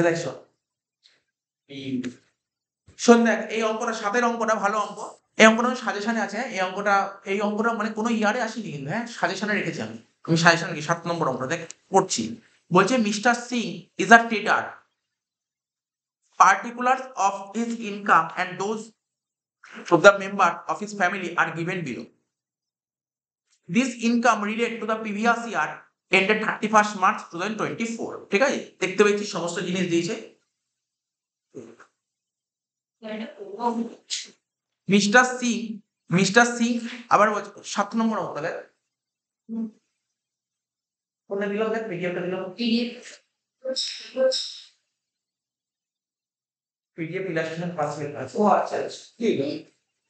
দেখছো শোন, দেখ এই অঙ্কটা 7 অঙ্কটা ভালো অঙ্ক। এই অঙ্কটা সাজেশনে আছে। এই অঙ্কটা মানে কোনো ইয়ারে আসেনি কিন্তু, হ্যাঁ সাজেশনে রেখেছি আমি। সাজেশন কি 7 নম্বর অঙ্কটা দেখ পড়ছি। বলছে Mister Singh is a trader, particulars of his income and those of the member of his family are given below. This income relate to the previous year ended 31st March 2024. ঠিক আছে, দেখতে পেয়েছি সমস্ত জিনিস দিয়েছে। মিস্টার সিং আবার 7 নম্বর অঙ্ক দেখ কোনটা দিলাম, দেখ পিডিএফটা দিলাম, পিডিএফ ইলাস্ট্রেশন পাস হয়ে গেছে। ও আচ্ছা আচ্ছা,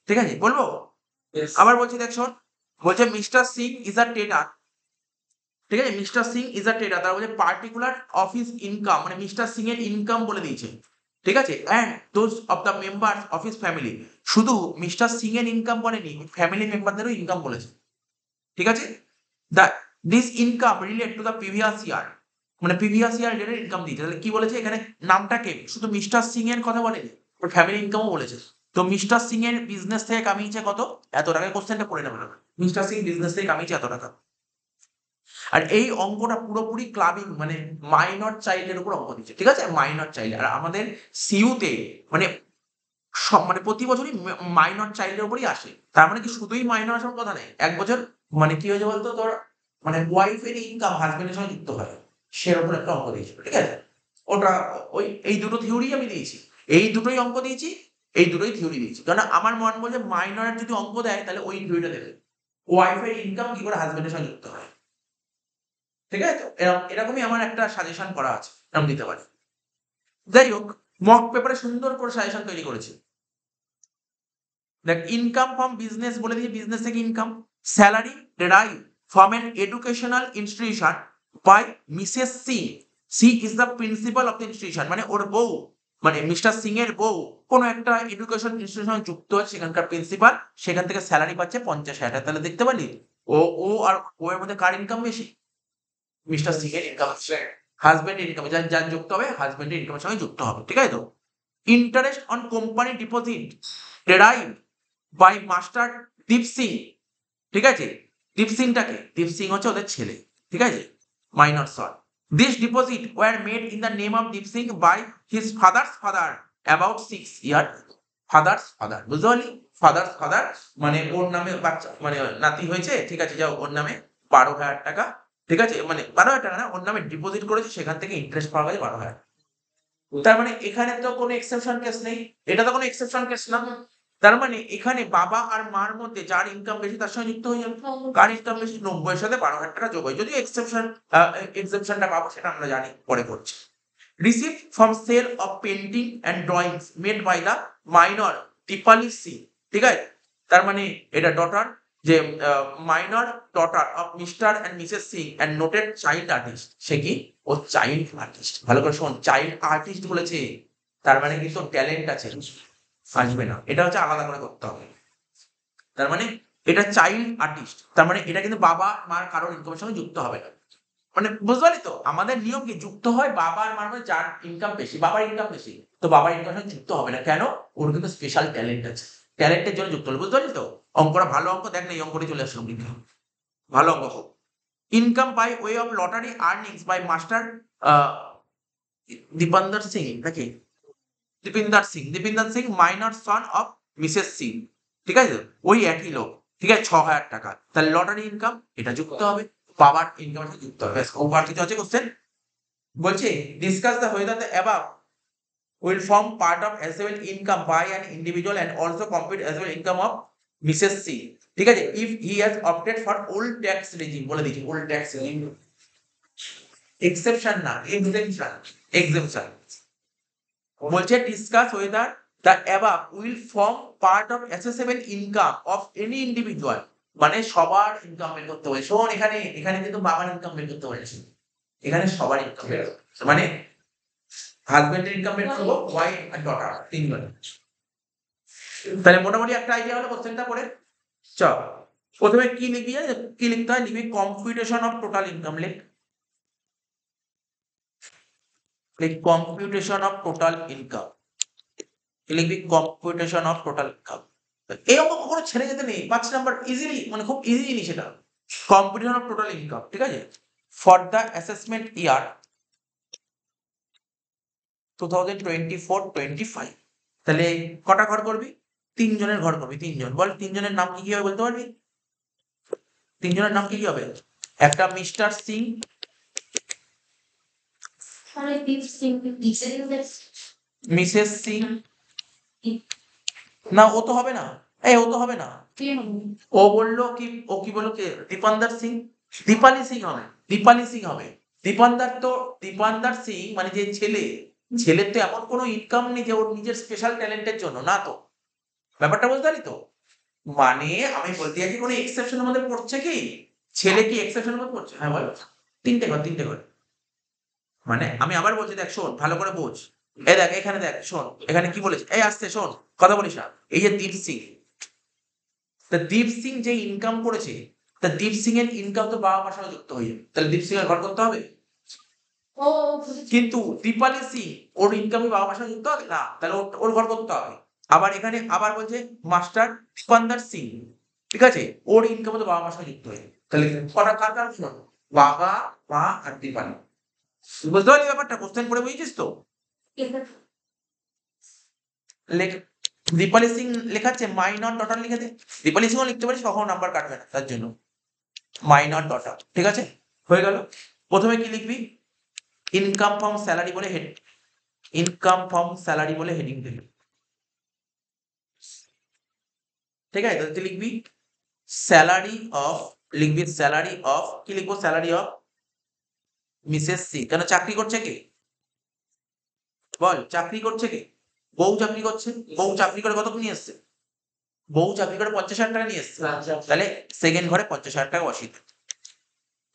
ঠিক আছে বলবো। আবার বলছি দেখ শোন, বলছে Mister Singh is a trader. ঠিক আছে, Mister Singh is a trader, তার বলছে পার্টিকুলার অফ হিজ ইনকাম, মানে মিস্টার সিং এর ইনকাম বলে দিয়েছে। ঠিক আছে, and those of the members of his family, শুধু মিস্টার সিং এর ইনকাম বলেনি, ফ্যামিলি মেম্বারদেরও ইনকাম বলেছে। ঠিক আছে, the this income relate to the previous year, মানে প্রিভিয়াস ইয়ার রিলেটেড ইনকাম দিয়েছে। তাহলে কি বলেছে এখানে, নামটাকে শুধু মিস্টার সিং এর কথা বলেনি, ওর ফ্যামিলি ইনকামও বলেছে। তো মিস্টার সিং এর বিজনেস থেকে কামিয়েছে কত, এত টাকা। কোশ্চেনটা পড়ে নেবে, মিস্টার সিং বিজনেস থেকে কামিয়েছে এত টাকা। আর এই অঙ্কটা পুরোপুরি ক্লাবিং মানে মাইনর চাইল্ডের উপর অঙ্ক দিচ্ছে। ঠিক আছে, মাইনর চাইল্ড। আর আমাদের সিইউতে মানে সব মানে প্রতি বছরই মাইনর চাইল্ডের উপরই আসে। তার মানে কি শুধুই মাইনর আসার কথা নেই, এক বছর মানে কি হয়েছে বলতো তোর, মানে ওয়াইফের ইনকাম হাজবেন্ডের সঙ্গে যুক্ত হয়, সেরকম একটা অঙ্ক দিয়েছিল। ঠিক আছে, ওটা ওই এই দুটো থিওরি আমি দিয়েছি, এই দুটোই অঙ্ক দিয়েছি, এই দুটোই থিওরি দিয়েছি। কারণ আমার মন বলছে মাইনরের যদি অঙ্ক দেয় তাহলে ওই থিওরিটা দেবে, ওয়াইফের ইনকাম কি করে হাজবেন্ডের সঙ্গে যুক্ত হয়। ঠিক আছে, তো এরকমই আমার একটা সাজেশন করা আছে, এরকম দিতে পারি। যাই হোক, মক পেপারে সুন্দর করে সাজেশন তৈরি করেছি। দেখ, ইনকাম ফ্রম বিজনেস বলে দিয়েছি, বিজনেস থেকে income. Salary derive from an educational institution by Mrs Singh, she is the principal of the institution, মানে ওর বউ, মানে মিস্টার সিং এর বউ কোনো একটা এডুকেশন ইনস্টিটিউশনে যুক্ত আছে, সেখানকার প্রিন্সিপাল, সেখান থেকে স্যালারি পাচ্ছে 50,000 টাকা। তাহলে দেখতে পারলি ও ও আর ও এর মধ্যে কার ইনকাম বেশি, মিস্টার সিং এর ইনকাম, হাজবেন্ডের ইনকাম, যার যার যুক্ত হবে হাজবেন্ডের ইনকামের সঙ্গে যুক্ত হবে। ঠিক আছে, তো interest on company deposit derive by master Deep Singh. ঠিক আছে, দীপ সিংটাকে, দীপ সিং হচ্ছে ওদের ছেলে। ঠিক আছে, minor short. This deposit were made in the name of Deep Singh by his father's father about 6 year. Father's father বুঝতে পারলি, ফাদার্স ফাদার মানে ওর নামে বাচ্চা মানে নাতি হয়েছে। ঠিক আছে, যাও ওর নামে 12,000 টাকা। ঠিক আছে, মানে 12,000 টাকা না, ওর নামে ডিপোজিট করেছে, সেখান থেকে ইন্টারেস্ট পাওয়া গেছে 12,000। তার মানে এখানে তো কোনো এক্সেপশন কেস নেই, এটা তো কোনো এক্সেপশন কেস না। তার মানে এখানে বাবা আর মার মধ্যে যার ইনকাম বেশি তার সঙ্গে যুক্ত হয়ে যাবে। কার ইনকাম বেশি, 90 এর সাথে 12,000 টাকা যোগ হয়। যদিও এক্সেপশনটা পাবো সেটা আমরা জানি, পরে করছি। Receive from sale of painting and drawings made by the minor Deepali Singh. ঠিক আছে, তার মানে এটা ডটার, যে minor daughter of mister and Mrs Singh and noted child artist. সে কি, ও চাইল্ড আর্টিস্ট। ভালো করে শোন, চাইল্ড আর্টিস্ট বলেছে, তার মানে কিন্তু ট্যালেন্ট আছে, আসবে না, এটা হচ্ছে আলাদা করে করতে হবে। তার মানে এটা চাইল্ড আর্টিস্ট, তার মানে এটা কিন্তু বাবা মার কারোর ইনকামের সঙ্গে যুক্ত হবে না। মানে বুঝতে পারলি তো, আমাদের নিয়ম কি, যুক্ত হয় বাবা আর মার মধ্যে যার ইনকাম বেশি, বাবার ইনকাম বেশি, তো বাবার ইনকামের সঙ্গে যুক্ত হবে না। কেন, ওর কিন্তু স্পেশাল ট্যালেন্ট আছে, ট্যালেন্টের জন্য যুক্ত হলো। বুঝতে পারলি তো, অঙ্কটা ভালো অঙ্ক, দেখ না এই অঙ্কটি চলে আসলো, ভালো অঙ্ক হোক। Income by way of lottery earnings by master Deepandar Singh নাকি, Deepinder Singh minor son of Mrs Singh. ঠিক আছে, ওই একই লোক। ঠিক আছে, 6,000 টাকা। তাহলে লটারি ইনকাম এটা যুক্ত হবে, বাবার ইনকামের সাথে যুক্ত হবে। ওভার কিছু আছে কোশ্চেন, বলছে discuss the whether the above will form part of assessable income by an individual and also compute as well income of Mrs. C. ঠিক আছে, if he has opted for old tax regime, বলে দিচ্ছি old tax regime, exception না exemption, exemption। বলছে discuss whether the above will form part of assessable income of any individual, মানে সবার income বের করতে হবে। শোন, এখানে এখানে কিন্তু বাবার ইনকাম বের করতে বলেছে, এখানে সবার ইনকাম বের করতে হবে। মানে হাজবেন্ডের ইনকাম বের করবো, ওয়াইফ আর ডটার তিনজন। তাহলে মোটামুটি একটা আইডিয়া হলো কোশ্চেনটা পড়ে। চল, প্রথমে কি লিখবি, কি লিখতে হয়, লিখবি কম্পিউটেশন অফ টোটাল ইনকাম। লিখ, কম্পিউটেশন অফ টোটাল ইনকাম, লিখবি কম্পিউটেশন অফ টোটাল ইনকাম। এই অঙ্ক কখনো ছেড়ে যেতে নেই, 5 নাম্বার ইজিলি, মানে খুব ইজি জিনিস এটা। কম্পিউটেশন অফ টোটাল ইনকাম, ঠিক আছে, ফর দ্য অ্যাসেসমেন্ট ইয়ার 2024-25। তাহলে কটা ঘর করবি? 3 জনের ঘর করবি, 3 জন। বল 3 জনের নাম কি কি হবে বলতে পারবি? 3 জনের নাম কি কি হবে? একটা মিস্টার সিং, মিসেস সিং, না ও তো হবে না, ও তো হবে না। ও বললো কি, ও কি বললো কে? দীপান্দার সিং, দীপালি সিং হবে, দীপালি সিং হবে। দীপান্দার সিং মানে যে ছেলে, ছেলের তো এমন কোনো ইনকাম নেই যে ওর নিজের স্পেশাল ট্যালেন্টের জন্য, না তো। ব্যাপারটা বুঝতে পারি তো? মানে আমি বলতে চাইছি কোনো এক্সেপশনের মধ্যে পড়ছে কি? ছেলে কি এক্সেপশনের মধ্যে পড়ছে? হ্যাঁ বল। 3টে ঘর, 3টে ঘর। মানে আমি আবার বলছি, দেখ শোন, ভালো করে বোঝ। দেখ এখানে দেখ, শোন এখানে কি বলেছে, আসতে শোন, কথা বলিস না। এই যে দীপ সিং, তা দীপ সিং যে ইনকাম করেছে, তা দীপ সিং এর ইনকাম তো বাবা মার সঙ্গে যুক্ত হয়ে যাবে, তাহলে দীপ সিং এর ঘর করতে হবে। কিন্তু দীপালি সিং, ওর ইনকামই বাবা মার সঙ্গে যুক্ত হবে না, তাহলে ওর ঘর করতে হবে। আবার এখানে আবার বলছে মাস্টার দীপান্দার সিং, ঠিক আছে, ওর ইনকাম তো বাবা মার সঙ্গে যুক্ত হয়ে, তাহলে কটা কার কার শোন, বাবা মা আর দীপালি। বুঝতে পারলি ব্যাপারটা? কোশ্চেন পড়ে বুঝেছিস তো? দীপালি সিং লেখাচ্ছে মাই নট ডটার, লিখে দে। দীপালি সিংও লিখতে পারিস, কখনো নাম্বার কাটবে না তার জন্য। মাই নট ডটার, ঠিক আছে, হয়ে গেল। প্রথমে কি লিখবি? ইনকাম ফ্রম স্যালারি বলে হেড, ইনকাম ফ্রম স্যালারি বলে হেডিং দিবি, ঠিক আছে। তুই লিখবি স্যালারি অফ, লিখবি স্যালারি অফ, কি লিখবো? Salary of Mrs C. কেন, চাকরি করছে কে? বল, চাকরি করছে কে? বউ চাকরি করছে। বউ চাকরি করে কত নিয়ে এসছে? বউ চাকরি করে 50,000 টাকা নিয়ে এসছে, তাহলে সেকেন্ড ঘরে 50,000 টাকা বসিয়ে দে,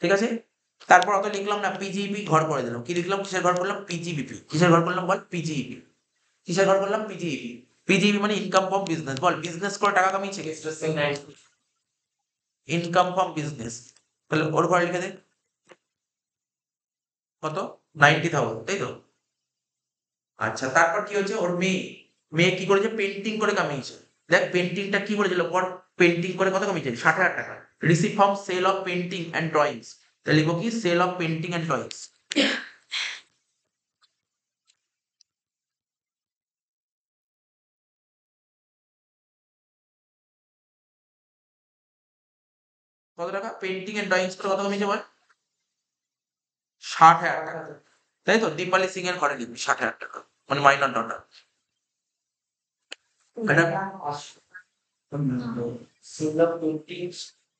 ঠিক আছে। তারপর অত লিখলাম না, পিজিইপি ঘর করে দিলাম। কি লিখলাম? কিসের ঘর করলাম? পিজিইপি। কিসের ঘর করলাম বল? পিজিইপি। কিসের ঘর করলাম? পিজিইপি। পিজিইপি মানে income from business. Ball, business করে টাকা কামিয়েছে কে? ইনকাম ফ্রম বিজনেস, তাহলে ওর ঘরে লিখে দে কত? 90,000, তাই তো। আচ্ছা, তারপর কি হচ্ছে? ওর মেয়ে, মেয়ে কি করেছে? পেন্টিং করে কামিয়েছে। দেখ পেন্টিংটা কি করেছিল পর, পেন্টিং করে কত কামিয়েছে? 60,000 টাকা। Receive from sale of painting and drawings, তাহলে লিখবো কি? Sale of painting and drawings. কত টাকা? পেন্টিং এন্ড ড্রয়িংস করে কত কমিয়েছে বল? 60,000 টাকা, তাই তো। দীপালি সিং এর ঘরে লিখবি 60,000 টাকা, মানে মাইনর ডটার।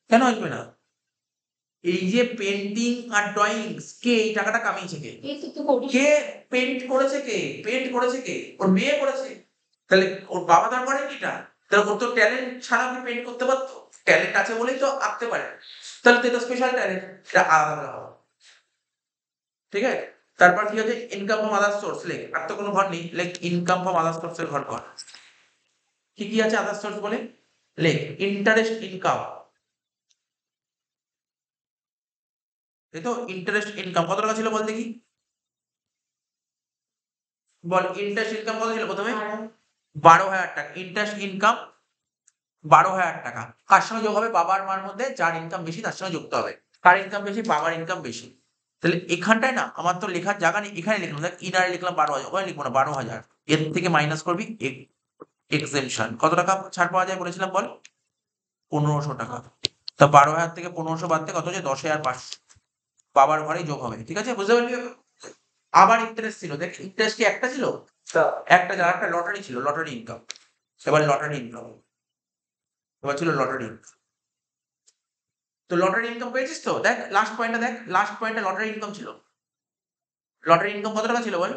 কেন আসবে না? এই যে পেন্টিং আর ড্রয়িংস, কে এই টাকাটা কামিয়েছে? কে? কে পেন্ট করেছে? কে পেন্ট করেছে? কে? ওর মেয়ে করেছে। তাহলে ওর বাবা তার করেনি এটা? তাহলে ওর তো ট্যালেন্ট ছাড়া কি পেন্ট করতে পারতো? ট্যালেন্ট আছে বলেই তো আঁকতে পারে, তাহলে তো এটা স্পেশাল ট্যালেন্ট, এটা আলাদা হবে, ঠিক আছে। তারপর কি হচ্ছে? ইনকাম ফ্রম আদার সোর্স, লেখ। আর তো কোনো ঘর নেই, লেখ ইনকাম ফ্রম আদার সোর্স এর ঘর কর। কি কি আছে আদার সোর্স বলে? লেখ ইন্টারেস্ট ইনকাম, এই তো ইন্টারেস্ট ইনকাম। কত টাকা ছিল বল দেখি? বল, ইন্টারেস্ট ইনকাম কত ছিল প্রথমে? 12,000 টাকা। ইন্টারেস্ট ইনকাম 12,000 টাকা। কার সঙ্গে যোগ হবে? বাবার মার মধ্যে যার ইনকাম বেশি তার সঙ্গে যুক্ত হবে। কার ইনকাম বেশি? বাবার ইনকাম বেশি। তাহলে এখানটায় না আমার তো লেখার জায়গা নেই, এখানে লিখলাম, দেখ ইনারে লিখলাম 12,000, ওখানে লিখবো না, 12,000। এর থেকে মাইনাস করবি এক্সেমশন। কত টাকা ছাড় পাওয়া যায় বলেছিলাম বল? 1,500 টাকা। তা 12,000 থেকে 1,500 বাদ দিয়ে কত হচ্ছে? 10,500। বাবার ঘরেই যোগ হবে, ঠিক আছে, বুঝতে পারলি? আবার ইন্টারেস্ট ছিল, দেখ ইন্টারেস্ট কি একটা ছিল? একটা ছিল, একটা লটারি ছিল, লটারি ইনকাম। এবার লটারি ইনকাম, এবার ছিল লটারি ইনকাম। তো লটারি ইনকাম পেয়েছিস তো? দেখ লাস্ট পয়েন্টটা, দেখ লাস্ট পয়েন্টে লটারি ইনকাম ছিল। লটারি ইনকাম কত টাকা ছিল বল?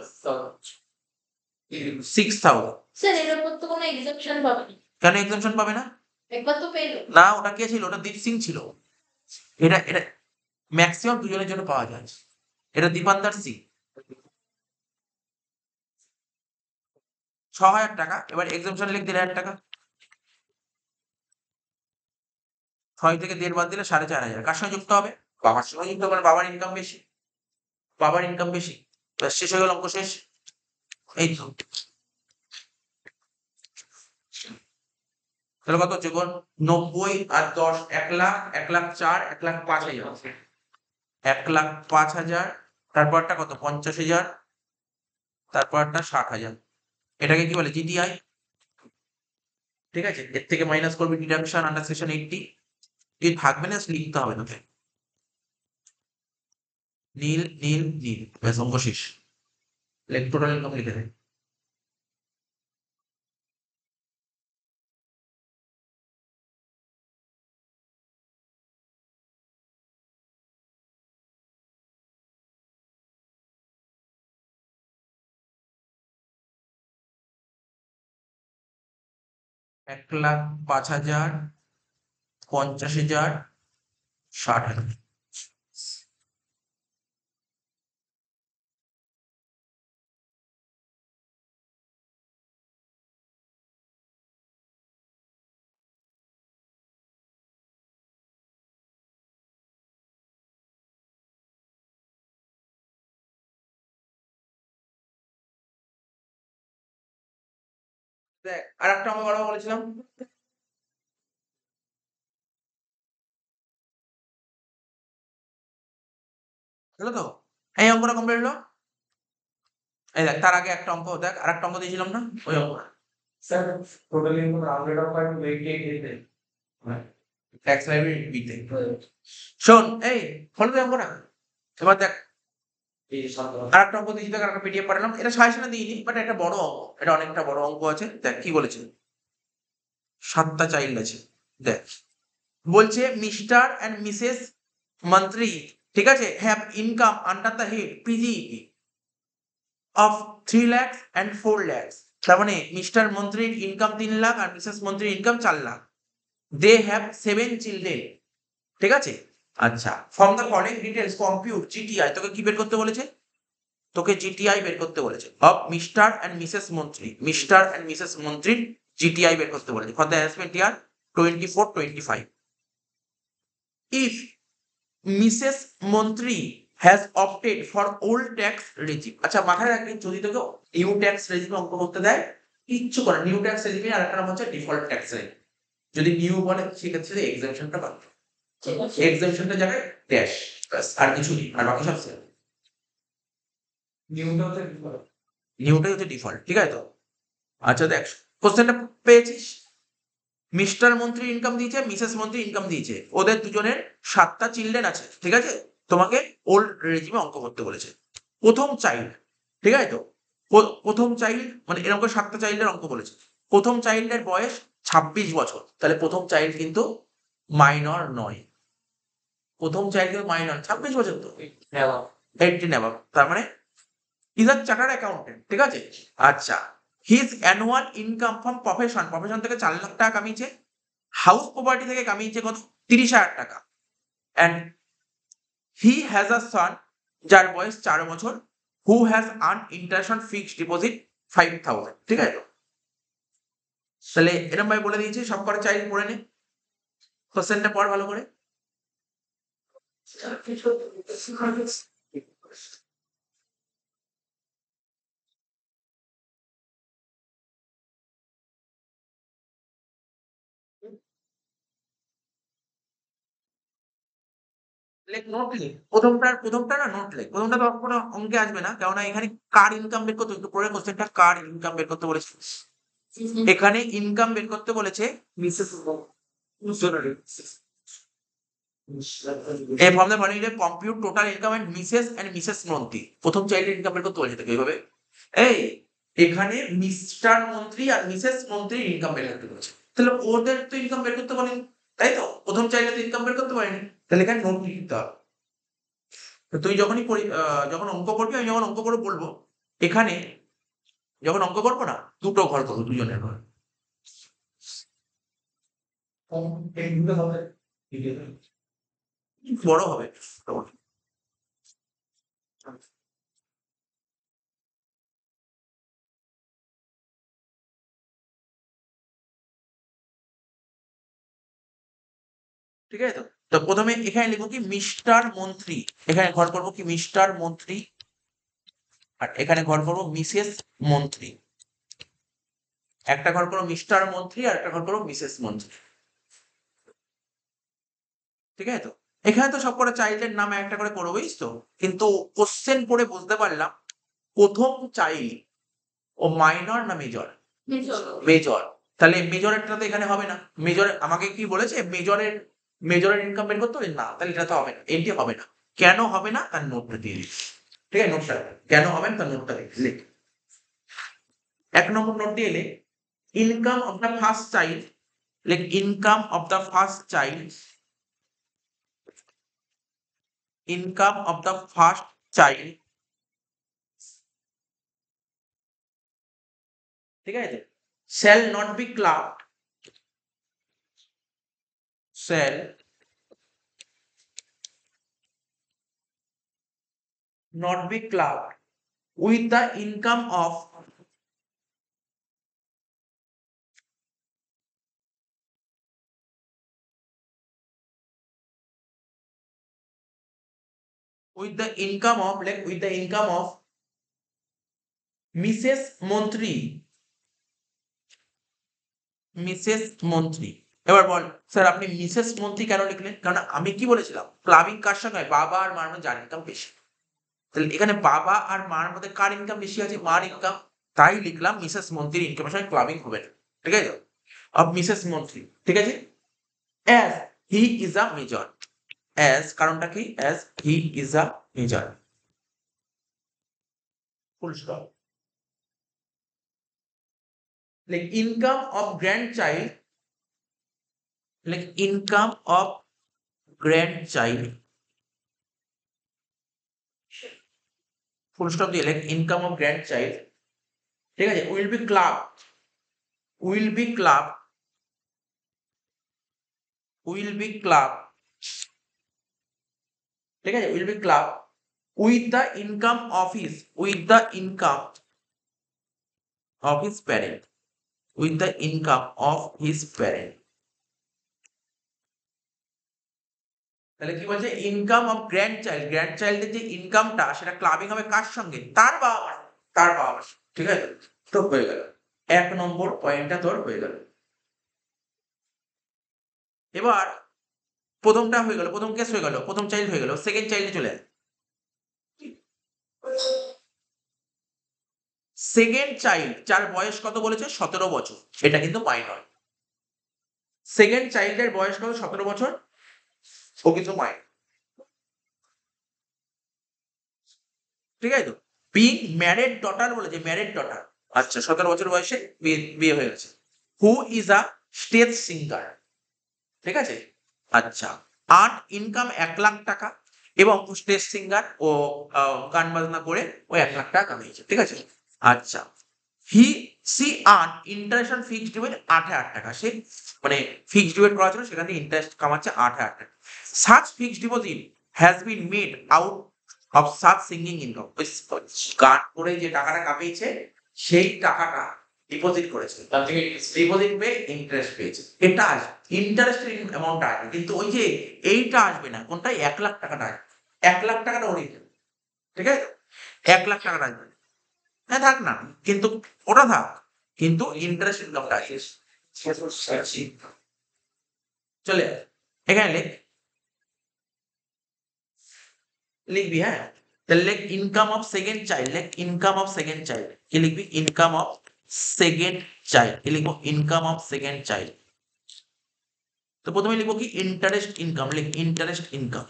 6,000। স্যার এর উপর তো কোনো এক্সেপশন পাবে না। কেন এক্সামশন পাবে না? একবার তো পেল। না, ওটা কে ছিল? ওটা দীপ সিং ছিল। এটা এটা ম্যাক্সিমাম দুজনের জন্য পাওয়া যায়। এটা দীপান্দার সিং। 6,000 টাকা। এবার এক্সামশন লিখ 1,500 টাকা। 6 থেকে 1.5 বাদ দিলে 4,500। কার সঙ্গে যুক্ত হবে? বাবার সঙ্গে যুক্ত হবে, বাবার ইনকাম বেশি, বাবার ইনকাম বেশি। ব্যাস শেষ হয়ে গেল, অঙ্ক শেষ। এই তো তাহলে কত হচ্ছে কোন 90 আর 10 1,00,000, 1,04,000, 1,05,000, 1,05,000, তারপরটা কত 50,000, তারপরটা 60,000। এটাকে কি বলে জিটিআই। ঠিক আছে, এর থেকে মাইনাস করবি ডিডাকশন আন্ডার সেকশন 80, তুই থাকবে না লিখতে হবে তোকে, নীল নীল নীল, ব্যাস অঙ্ক শেষ। টোটাল ইনকাম লিখে দে। 1,05,000, 50,000, 60,000। দেখ আর একটা আমি বড় বলেছিলাম, হলো তো, এই অঙ্কটা কমপ্লিট হলো। এই দেখ তার আগে একটা অঙ্ক দেখ, আর একটা অঙ্ক দিয়েছিলাম না ওই অঙ্ক, Sir, total income rounded off by 288 is tax library বিতে। শোন এই ফলো দে অঙ্কটা, এবার দেখ আর একটা অঙ্ক দিয়েছি, দেখ আর একটা পিডিএফ পাঠালাম, এটা সাজেশনে দিইনি বাট একটা বড় অঙ্ক, এটা অনেকটা বড় অঙ্ক আছে। দেখ কি বলেছে, 7টা চাইল্ড আছে। দেখ বলছে মিস্টার অ্যান্ড মিসেস মন্ত্রী, ঠিক আছে, have income under the head PGBP of 3 lakhs and 4 lakhs। তার মানে মিস্টার মন্ত্রীর ইনকাম 3 লাখ আর মিসেস মন্ত্রীর income 4 lakh. They have 7 children, ঠিক আছে। আচ্ছা, from the following details compute GTI, তোকে কি বের করতে বলেছে, তোকে জিটিআই বের করতে বলেছে of mister and Mrs Mantri, mister and Mrs মন্ত্রীর জিটিআই বের করতে বলেছে for the assessment year 24-25। If Mrs Mantri has opted for old tax regime. আচ্ছা মাথায় রাখবি, যদি তোকে নিউ ট্যাক্স রেজিমে অঙ্ক করতে দেয়, কিচ্ছু করে নিউ ট্যাক্স রেজিমে আর একটা নাম হচ্ছে ডিফল্ট ট্যাক্স রেজিম। যদি নিউ বলে সেক্ষেত্রে এক্সামশনটা পাবে, ঠিক আছে। এক্সামশনটা জায়গায় ড্যাশ, ব্যাস আর কিছু নেই, আর বাকি সব same. new to the default. নিউটাই হচ্ছে ডিফল্ট, ঠিক আছে তো। আচ্ছা দেখ কোশ্চেনটা পেয়েছিস, মিস্টার মন্ত্রী ইনকাম দিয়েছে, মিসেস মন্ত্রী ইনকাম দিয়েছে, ওদের দুজনের 7টা চিলড্রেন আছে, ঠিক আছে। তোমাকে ওল্ড রেজিমে অঙ্ক করতে বলেছে। প্রথম চাইল্ড, ঠিক আছে তো, প্রথম চাইল্ড মানে এরকম করে 7টা চাইল্ডের অঙ্ক বলেছে। প্রথম চাইল্ডের বয়স 26 বছর, তাহলে প্রথম চাইল্ড কিন্তু মাইনর নয়, প্রথম চাইল্ড কিন্তু মাইনর, 26 বছর তো, 18 অ্যাবাভ, তার মানে ইজ আ চার্টার্ড অ্যাকাউন্টেন্ট, ঠিক আছে। আচ্ছা, his annual income from profession, profession থেকে 4 লাখ টাকা কামিয়েছে, হাউস প্রপার্টি থেকে কামিয়েছে কত 30,000 টাকা, অ্যান্ড হি হ্যাজ আ সন, যার বয়স 4 বছর, who has earn interest on fixed deposit 5,000, ঠিক আছে তো। তাহলে এরকম ভাবে বলে দিয়েছি, সব করে চাইল্ড পড়ে নে, কোশ্চেনটা পড় ভালো করে। লেখ নোট লেখ, প্রথমটা না নোট লেখ, প্রথমটা তো কোনো অঙ্কে আসবে না, কেননা এখানে কার ইনকাম বের করতে, একটু পরে কোশ্চেনটা কার ইনকাম বের করতে বলেছে, এখানে ইনকাম বের করতে বলেছে Mrs. এই from the following compute total income and Mrs Mantri, প্রথম চাইল্ডের ইনকাম বের করতে বলেছে তোকে এইভাবে। এই এখানে মিস্টার মন্ত্রী আর মিসেস মন্ত্রীর ইনকাম বের করতে বলেছে, তাহলে ওদের তো ইনকাম বের করতে বলেনি, তাই তো, প্রথম চাইল্ডে তো ইনকাম বের করতে পারেনি, তাহলে এখানে নোট লিখতে হবে। তো তুই যখনই যখন অঙ্ক করবি, আমি যখন অঙ্ক করে বলবো, এখানে যখন অঙ্ক করবো না, দুটো ঘর করবো, দুজনের ঘর, বড় হবে তখন। ঠিক আছে তো। তো প্রথমে এখানে লিখবো কি মিস্টার মন্ত্রী, এখানে ঘর করবো কি মিস্টার মন্ত্রী, আর এখানে ঘর করবো মিসেস মন্ত্রী, একটা ঘর করবো মিস্টার মন্ত্রী আর একটা ঘর করবো মিসেস মন্ত্রী। ঠিক আছে তো, এখানে তো সবকটা চাইল্ডের নাম একটা করে করবোই তো, কিন্তু কোশ্চেন পড়ে বুঝতে পারলাম প্রথম চাইল্ড ও মাইনর না মেজর? মেজর। তাহলে মেজরেরটা তো এখানে হবে না, মেজরের আমাকে কি বলেছে মেজরের ইনকাম বের করতে হবে না, তাহলে এটা তো হবে না, এটি হবে না। কেন হবে না তার নোটটা দিয়ে দিচ্ছি। ঠিক আছে, নোটটা কেন হবে না তার নোটটা লিখ। 1 নম্বর নোট দিয়ে এলে income of the first child, like income of the first child, income of the first child, ঠিক আছে, shall not be clubbed, shall not be clubbed with the income of with the income of like with the income of Mrs. মন্ত্রী, Mrs মন্ত্রী। এবার বল sir আপনি Mrs মন্ত্রী কেন লিখলেন? কারণ আমি কি বলেছিলাম, ক্লাবিং কার সঙ্গে হয়? বাবা আর মার মধ্যে যার ইনকাম বেশি। তাহলে এখানে বাবা আর মার মধ্যে কার ইনকাম বেশি আছে? মার ইনকাম। তাই লিখলাম মিসেস মন্ত্রীর ইনকামের সঙ্গে ক্লাবিং হবে না। ঠিক আছে, অফ মিসেস মন্ত্রী। ঠিক আছে, as he is a major, as কারণটা কি? As he is a major, full stop. like income of grandchild, like income of grandchild, full stop দিয়ে like income of grandchild, ঠিক আছে, will be clubbed, will be clubbed, will be clubbed, ঠিক আছে, will be clubbed with the income of his, with the income of his parent, with the income of his parent। তাহলে কি বলছে? Income of grand চাইল্ডের যে ইনকামটা সেটা clubbing হবে কার সঙ্গে? তার বাবা মার, তার বাবা মার। ঠিক আছে, তো হয়ে গেল 1 নম্বর পয়েন্টটা তোর হয়ে গেল। এবার প্রথমটা হয়ে গেল, প্রথম কেস হয়ে গেল, প্রথম চাইল্ড হয়ে গেল, সেকেন্ড চাইল্ডে চলে আয়। সেকেন্ড চাইল্ড যার বয়স কত বলেছে? 17 বছর, এটা কিন্তু মাইনর। সেকেন্ড চাইল্ডের বয়স কত? 17 বছর, ও কিন্তু মাইনর। ঠিক আছে তো, বিং ম্যারেড ডটার বলেছে, ম্যারেড ডটার। আচ্ছা, 17 বছর বয়সে বিয়ে হয়ে গেছে। Who is a stage singer, ঠিক আছে। আচ্ছা, আর্ন ইনকাম 1 লাখ টাকা, এবং স্টেজ সিঙ্গার ও গান বাজনা করে ও 1 লাখ টাকা কামিয়েছে। ঠিক আছে, আচ্ছা, she earn interest on fixed deposit 8,000 টাকা। সে মানে ফিক্সড ডিপোজিট করা ছিল, সেখান থেকে ইন্টারেস্ট কামাচ্ছে 8,000 টাকা। Such fixed deposit has been made out of such singing income. গান করে যে টাকাটা কামিয়েছে সেই টাকাটা ডিপোজিট করেছে, তার থেকে ডিপোজিট পেয়ে ইন্টারেস্ট পেয়েছে। এটা আসবে, ইন্টারেস্টের অ্যামাউন্টটা আসবে, কিন্তু ওই যে এইটা আসবে না। কোনটা? 1 লাখ টাকাটা আসবে। 1 লাখ টাকাটা অরিজিনাল, ঠিক আছে, 1 লাখ টাকাটা আসবে। হ্যাঁ থাক না, কিন্তু ওটা থাক, কিন্তু ইন্টারেস্ট ইনকামটা আসবে। চলে আয়। এখানে লিখবি, হ্যাঁ, তাহলে লেখ ইনকাম অফ সেকেন্ড চাইল্ড, লেখ ইনকাম অফ সেকেন্ড চাইল্ড। কি লিখবি? Income of second child. কি লিখবো? Income of second child. তো প্রথমে লিখবো কি? Interest income. লিখ ইন্টারেস্ট ইনকাম।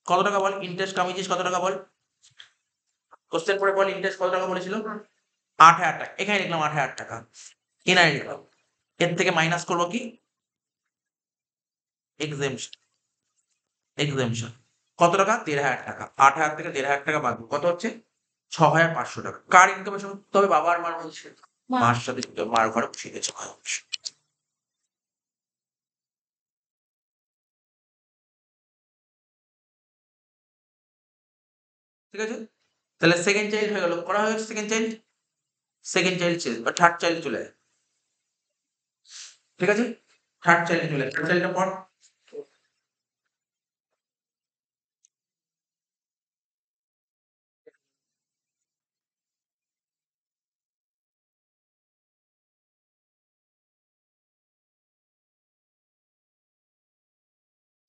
কত টাকা বল? ইন্টারেস্ট কামিয়েছিস কত টাকা বল? কোশ্চেন পরে বল, ইন্টারেস্ট কত টাকা বলেছিল? 8,000 টাকা। এখানে লিখলাম 8,000 টাকা, এনআই লিখলাম। এর থেকে মাইনাস করবো কি? এক্সেমশন, এক্সেমশন কত টাকা? 1,500 টাকা। 8,000 থেকে 1,500 টাকা বাদ কত হচ্ছে? 6,500 টাকা। কার ইনকামের সঙ্গে? তবে বাবা আর মার মধ্যে, মার সাথে মার ঘরে বসিয়ে দিয়েছে। ঠিক আছে, তাহলে সেকেন্ড চাইল্ড হয়ে গেল, করা হয়ে গেছে সেকেন্ড চাইল্ড। সেকেন্ড চাইল্ড শেষ, বা থার্ড চাইল্ড চলে যায়। ঠিক আছে, থার্ড চাইল্ড চলে, থার্ড চাইল্ডটা পর।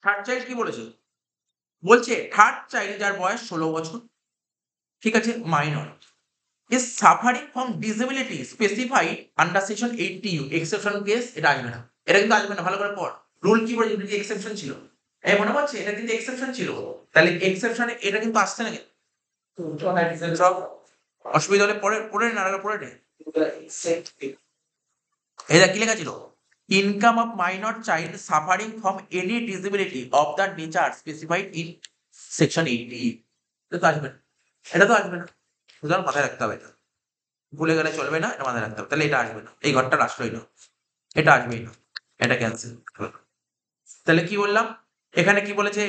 থার্ড চাইল্ড কি বলেছে? বলছে থার্ড চাইল্ড যার বয়স 16 বছর, ঠিক আছে, minor, is suffering from disability specified under section 80U exception case, এটা আসবে না, এটা কিন্তু আসবে না, ভালো করে পড়। রুল কি বলেছে? এটা এক্সেপশন ছিল, এই মনে পড়ছে, এটা কিন্তু এক্সেপশন ছিল, তাহলে এক্সেপশনে এটা কিন্তু আসছে না কিন্তু। সব অসুবিধা হলে পরে পড়ে না, আগে পড়ে নে। এটা কি লেখা ছিল? Income of minor child suffering from any disability of the nature specified in section 80। এটা তো আসবে না, এটা তো আসবে না, সুতরাং মাথায় রাখতে হবে, এটা ভুলে গেলে চলবে না, এটা মাথায় রাখতে হবে। তাহলে এটা আসবে না, এই ঘরটা আসলোই না, এটা আসবেই না, এটা ক্যান্সেল। তাহলে কি বললাম? এখানে কি বলেছে?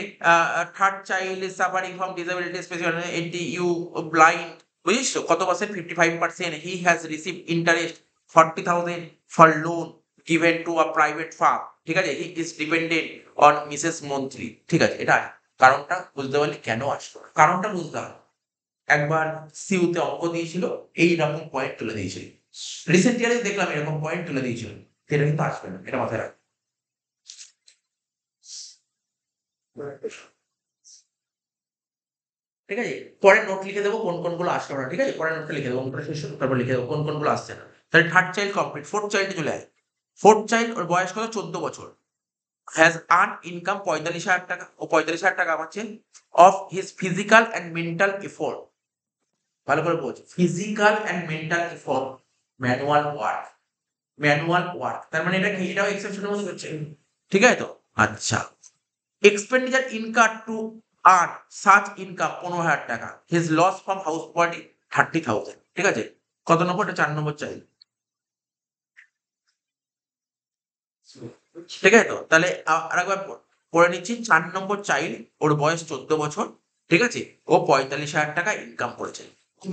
Third child is suffering from disability special 80U blind, বুঝিস তো কত percent? 55%। He has receive interest 40,000 for loan given to a private farm, ঠিক আছে, he is dependent on Mrs Mantri, ঠিক আছে। এটা কারণটা বুঝতে পারলি কেন আসলো, কারণটা বুঝতে হবে। একবার সিউতে অঙ্ক দিয়েছিল, এইরকম পয়েন্ট তুলে দিয়েছিল, রিসেন্ট ইয়ারে দেখলাম এরকম পয়েন্ট তুলে দিয়েছিল, এটা কিন্তু আসবে না, এটা মাথায় রাখ। ঠিক আছে, পরে নোট লিখে দেবো কোন কোনগুলো আসলো না, ঠিক আছে, পরে নোটটা লিখে দেবো, নোটটা শেষ হোক, তারপর লিখে দেবো কোন কোনগুলো আসছে না। তাহলে থার্ড চাইল্ড কমপ্লিট, ফোর্থ চাইল্ডে চলে আয়। ফোর্থ চাইল্ড, ওর বয়স কত? 14 বছর, হ্যাজ আর্ন ইনকাম 45,000 টাকা, ও 45,000 টাকা পাচ্ছে of his physical and mental effort, ভালো করে বলছি, physical and mental effort, manual work, manual work, তার মানে এটা কি? এটাও এক্সেপশনের মধ্যে হচ্ছে, ঠিক আছে তো? আচ্ছা, expenditure income to earn such income 15,000 টাকা, his loss from house property 30,000, ঠিক আছে। কত নম্বর? এটা 4 নম্বর চাইল্ড, ঠিক আছে তো? তাহলে আরেকবার পড়ে নিচ্ছি। 4 নম্বর চাইল্ড, ওর বয়স 14 বছর, ঠিক আছে, ও 45,000 টাকা ইনকাম করেছে,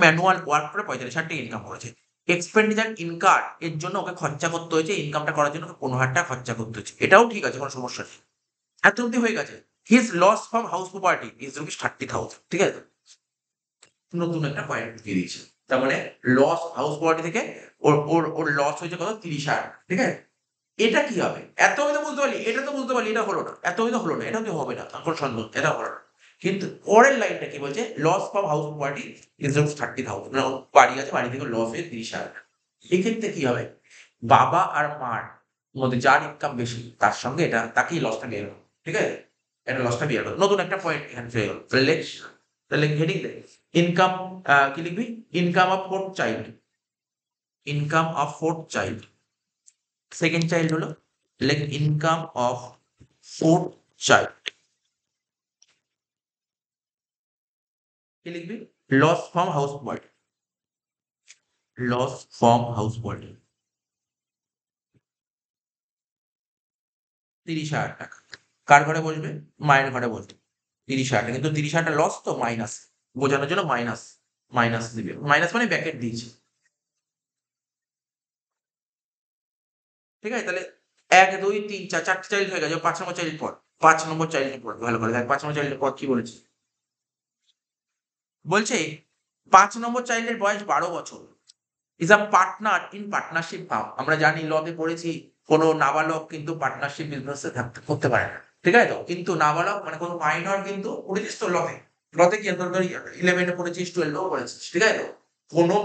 ম্যানুয়াল ওয়ার্ক করে 45,000 টাকা ইনকাম করেছে। এক্সপেন্ডিচার ইনকাম এর জন্য ওকে খরচা করতে হয়েছে, ইনকামটা করার জন্য ওকে 15,000 টাকা খরচা করতে হয়েছে, এটাও ঠিক আছে, কোনো সমস্যা নেই, এত অব্দি হয়ে গেছে। His loss from house property is rupees 30,000, ঠিক আছে, নতুন একটা পয়েন্ট দিয়ে দিয়েছে, তার মানে লস হাউস প্রপার্টি থেকে ওর ওর ওর লস হয়েছে কত? 30,000, ঠিক আছে। এটা কি হবে? এত আমি তো বুঝতে পারলি, এটা তো বুঝতে পারলি, এটা হলো না, এত আমি তো হলো না, এটা তো হবে না, কোনো সন্দেহ, এটা হলো না। কিন্তু পরের লাইনটা কি বলছে? Loss from house property is rupees 30,000, মানে ওর বাড়ি আছে, বাড়ি থেকে লস হয়ে 30,000। এক্ষেত্রে কি হবে? বাবা আর মার মধ্যে যার ইনকাম বেশি তার সঙ্গে এটা তাকেই লসটা বের হবে, ঠিক আছে, এটা লসটা বের হবে, নতুন একটা পয়েন্ট এখানে চলে গেল। তাহলে হেডিং দে, ইনকাম, কি লিখবি? Income of fourth child, income of fourth child, second child হলো, লেখ ইনকাম অফ ফোর্থ চাইল্ড, কি লিখবি? Loss from house property, loss from house property 30,000 টাকা। কার ঘরে বসবে? মায়ের ঘরে বসবে, 30,000 টাকা, কিন্তু 30,000 টাকা লস তো, মাইনাস, বোঝানোর জন্য মাইনাস, মাইনাস দিবে, মাইনাস মানে ব্যাকেট দিয়েছে, ঠিক আছে। তাহলে 1 2 3 4 চারটে চাইল্ড হয়ে গেছে, 5 নম্বর চাইল্ড পর, 5 নম্বর চাইল্ড পর, ভালো করে দেখ 5 নম্বর চাইল্ডের পর কি বলেছে। বলছে 5 নম্বর চাইল্ডের বয়স 12 বছর, is a partner in partnership firm. আমরা জানি লতে পড়েছি কোনো নাবালক কিন্তু পার্টনারশিপ বিজনেসে থাকতে করতে পারে না, ঠিক আছে তো? কিন্তু নাবালক মানে কোনো মাইনর কিন্তু পড়েছিস তো লতে, লতে কি তোর 11 এ পড়েছিস, 12 এও পড়েছিস, ঠিক আছে তো? কোনো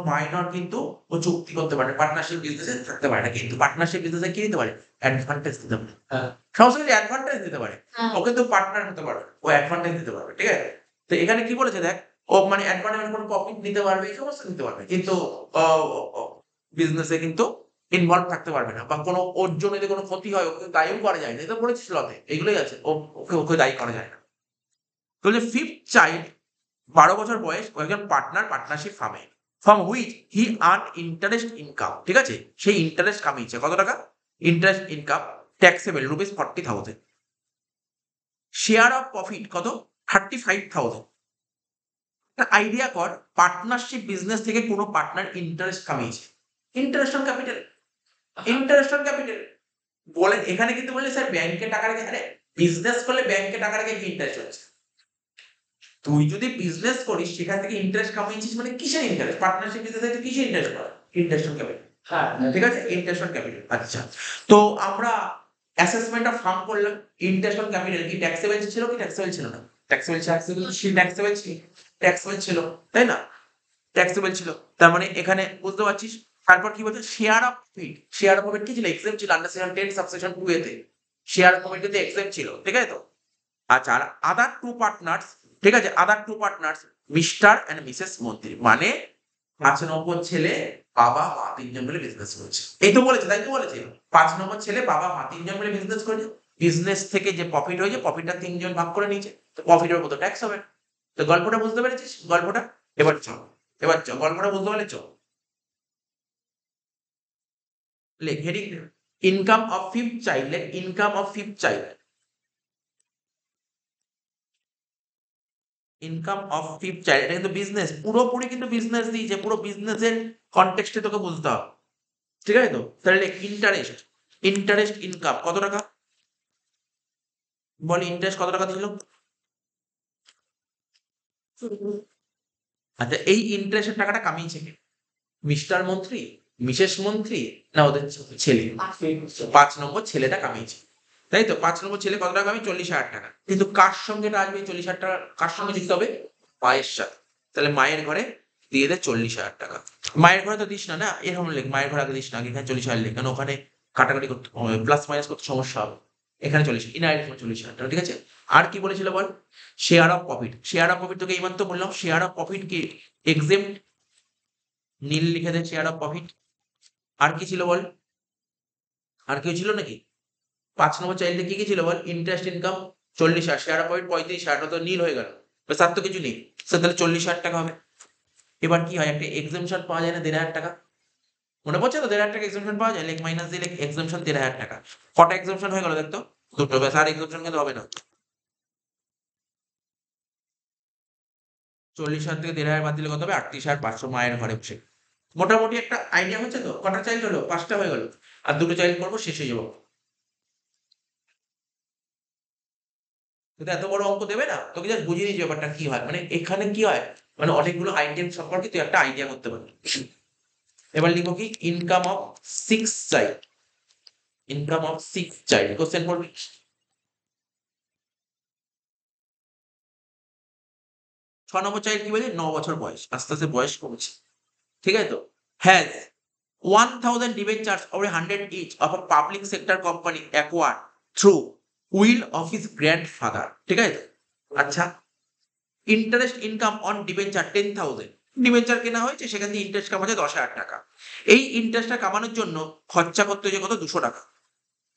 মাইনর কিন্তু ও চুক্তি করতে পারে, পার্টনারশিপ বিজনেসে থাকতে পারে না, কিন্তু পার্টনারশিপ বিজনেসে কি দিতে পারে? অ্যাডভান্টেজ দিতে পারে, সমস্ত কিছু অ্যাডভান্টেজ দিতে পারে, হ্যাঁ। ও কিন্তু পার্টনার হতে পারবে, ও অ্যাডভান্টেজ দিতে পারবে, ঠিক আছে। তো এখানে কি বলেছে দেখ, ও মানে অ্যাডভান্টেজ মানে কোনো প্রফিট নিতে পারবে, এই সমস্ত নিতে পারবে, কিন্তু বিজনেসে কিন্তু ইনভলভ থাকতে পারবে না, বা কোনো ওর জন্য যদি কোনো ক্ষতি হয় ওকে দায়ীও করা যায় না, এটা বলেছিস লতে, এগুলোই আছে, ওকে ওকে দায়ী করা যায় না। তো যে ফিফথ চাইল্ড, 12 বছর বয়স, ও একজন পার্টনার পার্টনারশিপ ফার্মে, from which he earn interest income, ঠিক আছে, সেই ইন্টারেস্ট কামিয়েছে কত টাকা? Interest income taxable rupees 40,000, share of profit কত? 35,000। আইডিয়া কর, পার্টনারশিপ বিজনেস থেকে কোনো পার্টনার ইন্টারেস্ট কামিয়েছে, interest on capital, interest on capital বলে, এখানে কিন্তু বললে স্যার ব্যাংকে টাকা রেখে, আরে বিজনেস করলে ব্যাংকে টাকা রেখে কি ইন্টারেস্ট হচ্ছে? তুই যদি বিজনেস করিস সেখান থেকে ইন্টারেস্ট কামিয়েছিস, মানে কিসের ইন্টারেস্ট? পার্টনারশিপ বিজনেসে তুই কিসের interest pass? Interest on capital, হ্যাঁ, ঠিক আছে, ইন্টারেস্ট অন ক্যাপিটাল। আচ্ছা, তো আমরা অ্যাসেসমেন্ট অফ ফার্ম করলাম, ইন্টারেস্ট অন ক্যাপিটাল কি ট্যাক্সেবল ছিল কি ট্যাক্সেবল ছিল না? ট্যাক্সেবল ট্যাক্সেবল ছিল, তাই না? ট্যাক্সেবল ছিল, তার মানে এখানে বুঝতে পারছিস। তারপর কি বলছে, share of profit, share of profit কি ছিল? এক্সেম ছিল আন্ডার সেকশন 10 সাবসেকশন 2 এতে শেয়ার অফ প্রফিট কিন্তু এক্সেম ছিল, ঠিক আছে তো? আচ্ছা, আর আদার টু পার্টনার্স, ঠিক আছে, other two partners mister and Mrs Mantri, মানে 5 নম্বর ছেলে, বাবা, মা তিনজন মিলে বিজনেস করছে। এই তো বলেছে, তাই তো বলেছে, 5 নম্বর ছেলে, বাবা, মা তিনজন মিলে বিজনেস করেছে। বিজনেস থেকে যে প্রফিট হয়েছে, প্রফিটটা তিনজন ভাগ করে নিয়েছে, তো প্রফিটের উপর তো ট্যাক্স হবে। তো গল্পটা বুঝতে পেরেছিস? গল্পটা এবার চ গল্পটা বুঝতে পারলে চ লেখ heading, income of fifth child, income of fifth child, income of fifth child, এটা কিন্তু বিজনেস, পুরোপুরি কিন্তু বিজনেস দিয়েছে, পুরো বিজনেসের কনটেক্সটে তোকে বুঝতে হবে, ঠিক আছে তো? তাহলে ইন্টারেস্ট, ইন্টারেস্ট ইনকাম কত টাকা? বল ইন্টারেস্ট কত টাকা ছিল? আচ্ছা, এই ইন্টারেস্টের টাকাটা কামিয়েছে কে? মিস্টার মন্ত্রী, মিসেস মন্ত্রী, না ওদের ছেলে? 5 নম্বর ছেলেটা কামিয়েছে, তাই তো? 5 নম্বর ছেলে কত টাকা কামিয়ে? 40,000 টাকা। কিন্তু কার সঙ্গে এটা আসবে 40,000 টাকা? কার সঙ্গে যুক্ত হবে? মায়ের সাথে। তাহলে মায়ের ঘরে দিয়ে দে 40,000 টাকা। মায়ের ঘরে তো দিস না, না এরকম লেখ, মায়ের ঘরে আগে দিস না, আগে এখানে 40,000 লেখ, কারণ ওখানে কাটাকাটি করতে, প্লাস মাইনাস করতে সমস্যা হবে। এখানে 40, ইনডাইরেক্ট 40,000 টাকা, ঠিক আছে? আর কি বলেছিল বল? Share of profit, share of profit তোকে এইমাত্র বললাম, শেয়ার অফ প্রফিট কি এক্সেম্ট, নীল লিখে দে শেয়ার অফ প্রফিট। আর কি ছিল বল? আর কেউ ছিল নাকি? 5 নম্বর চাইল্ডে কি কি ছিল বল? Interest income 40,000, share of profit 35,000, তো নীল হয়ে গেল, তার তো কিছু নেই, তাহলে 40,000 টাকা হবে। এবার কি হয়, একটা এক্সামশন পাওয়া যায় না 1,500 টাকা, মনে পড়ছে তো? 1,500 টাকা এক্সামশন পাওয়া যায়, লেখ মাইনাস দিলে এক্সামশন 1,500 টাকা। কটা এক্সামশন হয়ে গেল দেখতো? দুটো, ব্যাস, আর এক্সামশন কিন্তু হবে না। 40,000 থেকে 1,500 বাদ দিলে কত হবে? 38,500, মায়ের ঘরে বসে। মোটামুটি একটা আইডিয়া হচ্ছে তো? কটা চাইল্ড হলো? 5টা হয়ে গেল, আর দুটো চাইল্ড করবো, শেষ হয়ে যাবো। কিন্তু এত বড় অঙ্ক দেবে না, তোকে জাস্ট বুঝিয়ে দিচ্ছি ব্যাপারটা কি হয়, মানে এখানে কি হয়, মানে অনেকগুলো আইটেম সম্পর্কে তুই একটা আইডিয়া করতে পারবি। এবার লিখবো কি, income of 6 child, income of 6 child, question করবি। 6 নম্বর চাইল্ড কি বলে? 9 বছর বয়স, আস্তে আস্তে বয়স কমছে, ঠিক আছে তো? Has 1,000 debentures or 100 each of a public sector company acquired through will of his grandfather, ঠিক আছে তো? আচ্ছা, interest income on debenture 10,000, debenture কেনা হয়েছে, সেখান থেকে ইন্টারেস্ট কামাচ্ছে 10,000 টাকা। এই ইন্টারেস্টটা কামানোর জন্য খরচা করতে হয়েছে কত? 200 টাকা।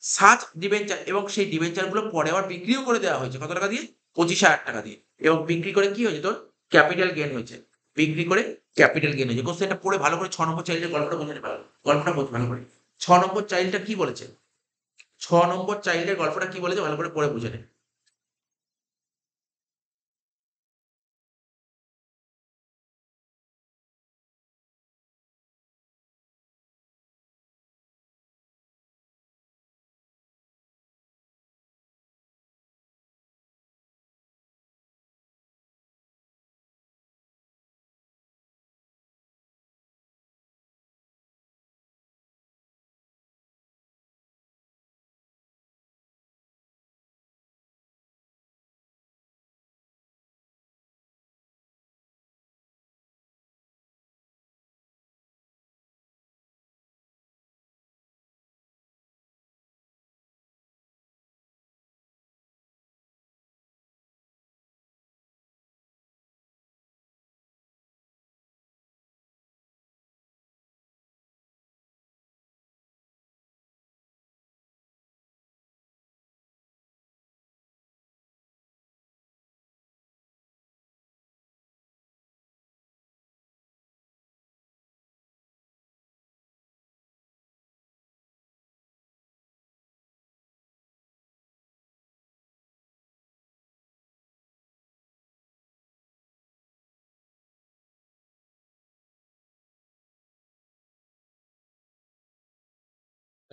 সাচ ডিবেঞ্চার, এবং সেই ডিবেঞ্চার গুলো পরে আবার বিক্রিও করে দেওয়া হয়েছে, কত টাকা দিয়ে? 25,000 টাকা দিয়ে। এবং বিক্রি করে কি হয়েছে তোর? ক্যাপিটাল গেন হয়েছে, বিক্রি করে ক্যাপিটাল গেন হয়েছে। কোশ্চেনটা পড়ে ভালো করে 6 নম্বর চাইল্ডের গল্পটা বোঝাতে পারো, গল্পটা বোঝ ভালো করে। 6 নম্বর চাইল্ডটা কি বলেছে? 6 নম্বর চাইল্ডের গল্পটা কি বলেছে, ভালো করে পড়ে বুঝে নে।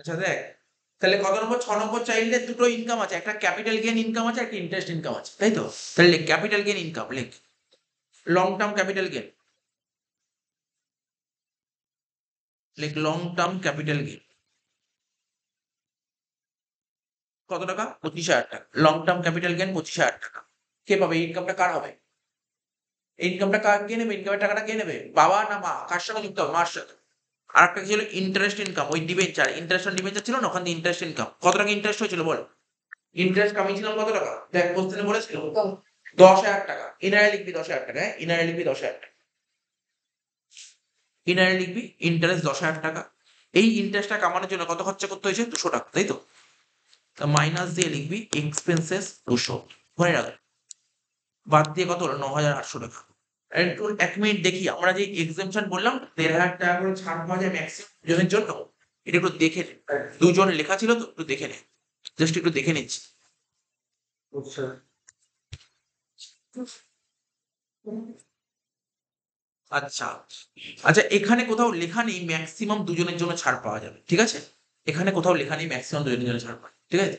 আচ্ছা দেখ, তাহলে কত নম্বর? 6 নম্বর চাইল্ডের দুটো ইনকাম আছে, একটা ক্যাপিটাল গেইন ইনকাম আছে, একটা ইন্টারেস্ট ইনকাম আছে, তাই তো? তাহলে ক্যাপিটাল গেইন ইনকাম লিখ, লং টার্ম ক্যাপিটাল গেইন, লিখ লং টার্ম ক্যাপিটাল গেইন। কত টাকা? 25,000 টাকা। লং টার্ম ক্যাপিটাল গেইন 25,000 টাকা। কে পাবে? ইনকামটা কার হবে? ইনকামটা কে নেবে? ইনকামের টাকাটা কে নেবে? বাবা না মা? কার সঙ্গে যুক্ত হবে? মার সাথে। আরেকটা কি ছিল? ইন্টারেস্ট ইনকাম, ওই ডিবেঞ্চার, ইন্টারেস্ট অন ডিবেঞ্চার ছিল না, ওখান থেকে ইন্টারেস্ট ইনকাম। কত টাকা ইন্টারেস্ট হয়েছিল বল? ইন্টারেস্ট কামিয়েছিলাম কত টাকা? দেখ কোশ্চেনে বলেছিল 10,000 টাকা। ইনারে লিখবি 10,000 টাকা, হ্যাঁ? ইনারে লিখবি 10,000 টাকা। ইনারে লিখবি ইন্টারেস্ট 10,000 টাকা। এই ইন্টারেস্টটা কামানোর জন্য কত খরচা করতে হয়েছে? 200 টাকা, তাই তো? মাইনাস দিয়ে লিখবি এক্সপেন্সেস 200, ধরে রাখ। বাদ দিয়ে কত হলো? 9,800 টাকা। একটু 1 মিনিট দেখি, আমরা যে এক্সেমশন বললাম 1,500 টাকা করে ছাড় পাওয়া যায় ম্যাক্সিমাম জনের জন্য, এটা একটু দেখে নে। 2 জন লেখা ছিল তো, একটু দেখে নে, জাস্ট একটু দেখে নিচ্ছি। আচ্ছা আচ্ছা আচ্ছা, এখানে কোথাও লেখা নেই ম্যাক্সিমাম 2 জনের জন্য ছাড় পাওয়া যাবে, ঠিক আছে? এখানে কোথাও লেখা নেই ম্যাক্সিমাম 2 জনের জন্য ছাড় পাওয়া, ঠিক আছে?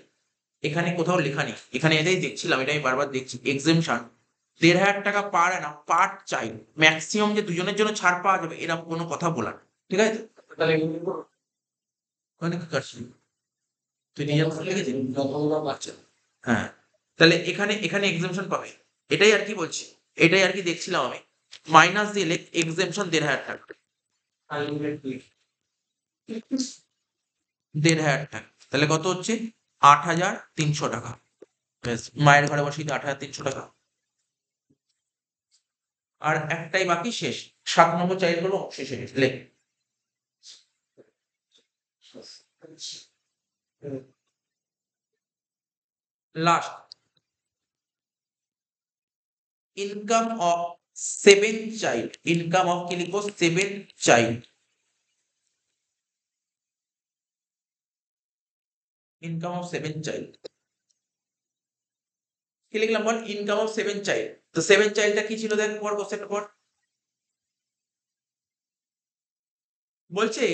এখানে কোথাও লেখা নেই। এখানে এটাই দেখছিলাম, এটা আমি বারবার দেখছি এক্সেমশন 1,500 টাকা পার অ্যানাম পার্ট চাইল্ড, ম্যাক্সিমাম যে 2 জনের জন্য ছাড় পাওয়া যাবে এরকম কোনো কথা বলা নেই, ঠিক আছে? তাহলে এগুলো করো। ওখানে কি করছিস? তুই নিজের মতো লিখেছিস? যতগুলো বাচ্চা হ্যাঁ, তাহলে এখানে এখানে এক্সেমশন পাবে, এটাই আর কি বলছি, এটাই আর কি দেখছিলাম আমি। মাইনাস দিলে এক্সেমশন 1,500 টাকা, আনলিমিটেড 1,500 টাকা, তাহলে কত হচ্ছে? 8,300 টাকা। ব্যাস, মায়ের ঘরে বসিয়ে দিই 8,300 টাকা। আর একটাই বাকি, শেষ। 7 নম্বর চাইল্ড গুলো শেষ হয়ে গেছে, লেখ। Last, income of 7 child, income of কি লিখবো? 7 চাইল্ড, ইনকাম অফ 7 চাইল্ড। কি লিখলাম বল? Income of 7 child. তো 7 চাইল্ডটা কি ছিল দেখ, পর কোশ্চেনটা পর। বলছে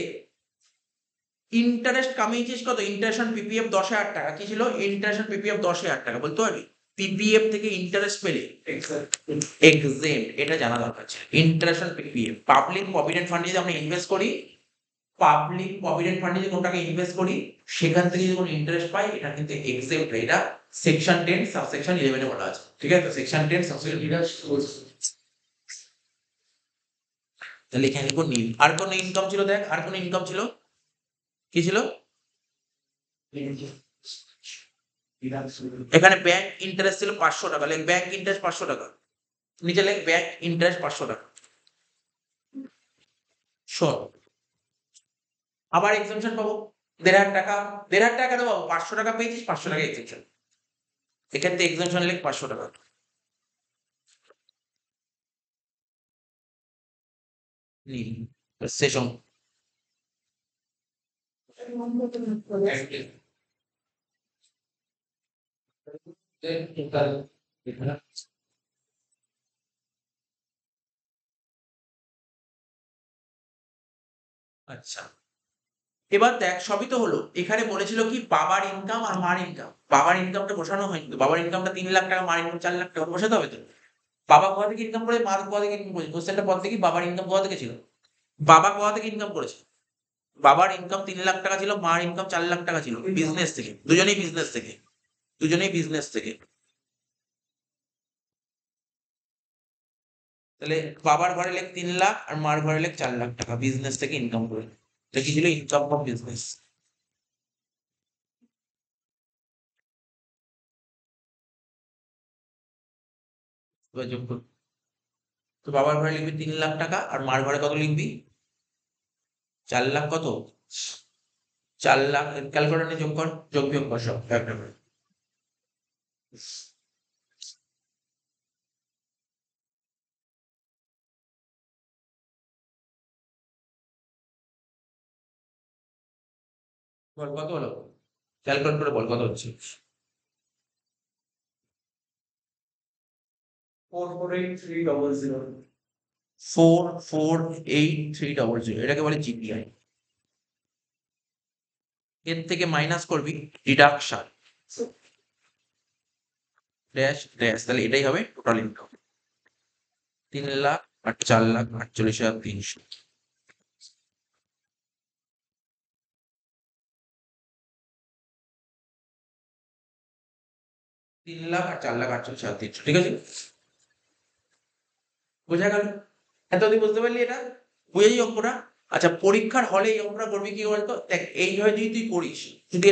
ইন্টারেস্ট কামিয়েছিস কত? ইন্টারেস্ট অন পিপিএফ 10,000 টাকা। কি ছিল? ইন্টারেস্ট অন পিপিএফ 10,000 টাকা, বলতে পারবি? পিপিএফ থেকে ইন্টারেস্ট পেলে এক্সেম্ট, এটা জানা দরকার ছিল। Interest on PPF, public provident ফান্ডে যদি আমরা ইনভেস্ট করি, পাবলিক প্রভিডেন্ট ফান্ডে যদি কোনো টাকা ইনভেস্ট করি, সেখান থেকে যদি কোনো ইন্টারেস্ট পাই, এটা কিন্তু এক্সেম্ট, এটা সেকশন 10 সাবসেকশন 11 এ বলা আছে, ঠিক আছে? Section 10 subsection 11। তাহলে এখানে লিখবো নীল। আর কোন ইনকাম ছিল দেখ, আর কোন ইনকাম ছিল? কি ছিল? এখানে ব্যাংক ইন্টারেস্ট ছিল 500 টাকা, লেখ ব্যাংক ইন্টারেস্ট 500 টাকা। নিচে লেখ ব্যাংক ইন্টারেস্ট 500 টাকা। শোন, আবার এক্সেমশন পাবো 1,500 টাকা। 1,500 টাকা কেন পাবো? 500 টাকা পেয়েছিস, 500 টাকা এক্সেমশন। এখান থেকে এক্সেমশন লেখ 500 টাকা। নীল, সেশন। আচ্ছা, এবার দেখ সবই তো হলো। এখানে বলেছিল কি বাবার ইনকাম আর মার ইনকাম। বাবার ইনকামটা বসানো হয়নি তো, বাবার ইনকামটা 3,00,000 টাকা, মার ইনকাম 4,00,000 টাকা, বসাতে হবে তো। বাবা কোথা থেকে ইনকাম করে, মা কোথা থেকে ইনকাম করেছে? কোশ্চেনটা পর দেখি, বাবার ইনকাম কোথা থেকে ছিল? বাবা কোথা থেকে ইনকাম করেছে? বাবার ইনকাম 3,00,000 টাকা ছিল, মার ইনকাম 4,00,000 টাকা ছিল। বিজনেস থেকে, দুজনেই বিজনেস থেকে, দুজনেই বিজনেস থেকে। তাহলে বাবার ঘরে লেখ 3,00,000 আর মার ঘরে লেখ 4,00,000 টাকা, বিজনেস থেকে ইনকাম করে। তো কি ছিল? Income from business. এবার যোগ কর। তো বাবার ঘরে লিখবি 3,00,000 টাকা, আর মার ঘরে কত লিখবি? 4,00,000 কত? 4,00,000। ক্যালকুলেটর নিয়ে যোগ কর, যোগ বিয়োগ কর সব একটা করে। বল কত হলো? ক্যালকুলেট করে বল কত হচ্ছে। 448,300 448,300, এটাকে বলে জিপিআই। এর থেকে মাইনাস করবি ডিডাকশন, ড্যাশ ড্যাশ, তাহলে এটাই হবে টোটাল ইনকাম। 3,00,000 আর 4,48,300। 3 লাখ আর 4,48,300, ঠিক আছে? বোঝা গেল? এতদিন বুঝতে পারলি এটা? বুঝেছি অঙ্কটা? আচ্ছা, পরীক্ষার হলে এই অঙ্কটা করবি কি বলতো? দেখ, এইভাবে যদি তুই করিস, যদি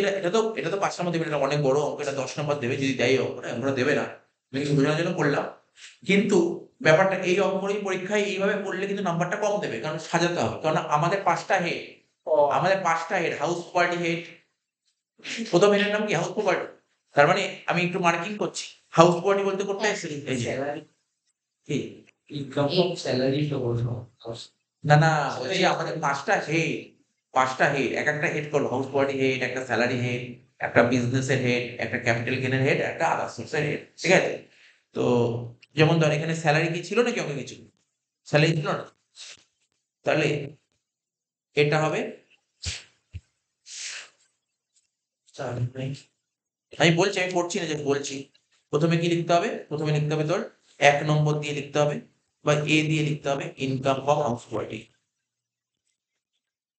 এটা তো 5 নম্বর দেবে না, এটা অনেক বড় অঙ্ক, এটা 10 নম্বর দেবে যদি দেয় অঙ্কটা দেবে না, আমি কিন্তু বোঝানোর জন্য করলাম। কিন্তু ব্যাপারটা এই অঙ্কই পরীক্ষায় এইভাবে করলে কিন্তু নাম্বারটা কম দেবে, কারণ সাজাতে হবে, কারণ আমাদের 5টা হেড, হাউস প্রপার্টি হেড। প্রথম হেডের নাম কি? House property. তার মানে আমি একটু মার্কিং করছি, হাউস প্রপার্টি বলতে করতে এসেছি এই যে কি ইনকাম ফ্রম স্যালারি তো বলছো। না না, বলছি আমাদের 5টা হেড, এক একটা হেড করলো, হাউস প্রপার্টি হেড, একটা স্যালারি হেড, একটা বিজনেসের হেড, একটা ক্যাপিটাল গেনের হেড, একটা আদার সোর্সের হেড, ঠিক আছে? তো যেমন ধর এখানে স্যালারি কি ছিল নাকি অঙ্কে কিছু? স্যালারি ছিল না, তাহলে এটা হবে, আমি বলছি, আমি পড়ছি না, যে বলছি। প্রথমে কি লিখতে হবে? প্রথমে লিখতে হবে তোর 1 নম্বর দিয়ে লিখতে হবে, বা এ দিয়ে লিখতে হবে ইনকাম ফ্রম হাউস প্রপার্টি।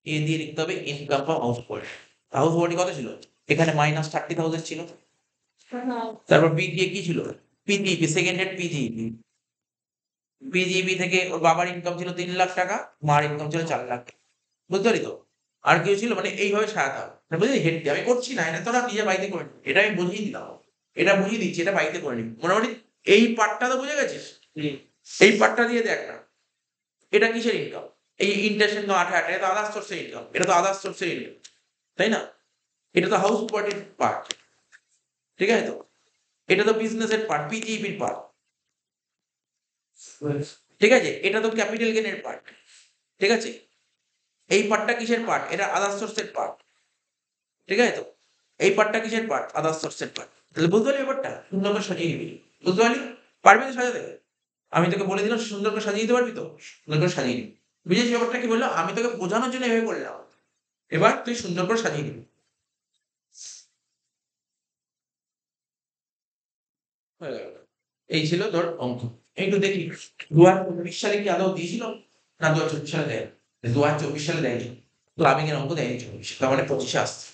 এ দিয়ে লিখতে হবে income from house property. House property কত ছিল? এখানে -30,000 ছিল। তারপর বি দিয়ে কি ছিল? PGP, second head PGP. PGP থেকে ওর বাবার ইনকাম ছিল 3 লাখ টাকা, মার ইনকাম ছিল 4 লাখ। বুঝতে পারি তো? আর কেউ ছিল, মানে এইভাবে সাজাতে হবে, মানে বুঝলি? হেড দিয়ে আমি করছি না, এটা তোরা নিজে বাড়িতে করে নিবি, এটা আমি বুঝিয়ে দিলাম, এটা বুঝিয়ে দিচ্ছি, এটা বাড়িতে করে নিবি মোটামুটি। এই পার্টটা তো বুঝে গেছিস? এই পার্টটা দিয়ে দেখ না, এটা কিসের ইনকাম? এই ইন্টারেস্ট ইনকাম 8,000, এটা তো আদার্স সোর্সের ইনকাম, এটা তো আদার্স সোর্সের ইনকাম, তাই না? এটা তো হাউস প্রপার্টির পার্ট, ঠিক আছে তো? এটা তো বিজনেসের পার্ট, পিজিপির পার্ট, ঠিক আছে? এটা তো ক্যাপিটাল গেনের পার্ট, ঠিক আছে? এই পার্টটা কিসের পার্ট? এটা আদার্স সোর্সের পার্ট, ঠিক আছে তো? এই পার্টটা কিসের পার্ট? আদার্স সোর্সের পার্ট। তাহলে বুঝতে পারলি ব্যাপারটা? সুন্দর করে সাজিয়ে নিবি, বুঝতে পারলি? পারবি তো সাজাতে? আমি তোকে বলে দিলাম, সুন্দর করে সাজিয়ে দিতে পারবি তো? সুন্দর করে সাজিয়ে নিবি। বুঝেছিস ব্যাপারটা কি বললাম? আমি তোকে বোঝানোর জন্য এভাবে করলাম, এবার তুই সুন্দর করে সাজিয়ে নিবি। হয়ে গেল। এই ছিল তোর অঙ্ক। একটু দেখি 2024 সালে কি আদৌ দিয়েছিল, না 2024 সালে দেয়? 2024 সালে দেয়নি, ক্লাবিং এর অঙ্ক দেয়নি 24, তার মানে 25-এ আসছে।